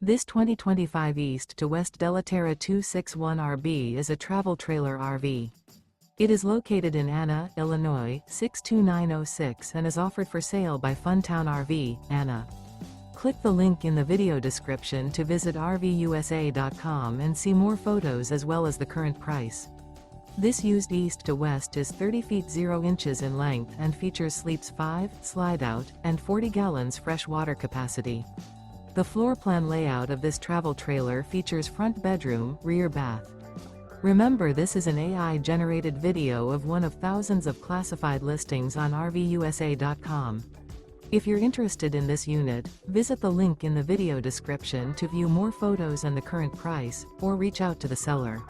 This 2025 East to West Della Terra 261RB is a travel trailer RV. It is located in Anna, Illinois, 62906 and is offered for sale by Funtown RV, Anna. Click the link in the video description to visit RVUSA.com and see more photos as well as the current price. This used east to west is 30 feet 0 inches in length and features sleeps 5, slide-out, and 40 gallons fresh water capacity. The floor plan layout of this travel trailer features front bedroom, rear bath. Remember, this is an AI-generated video of one of thousands of classified listings on RVUSA.com. If you're interested in this unit, visit the link in the video description to view more photos and the current price, or reach out to the seller.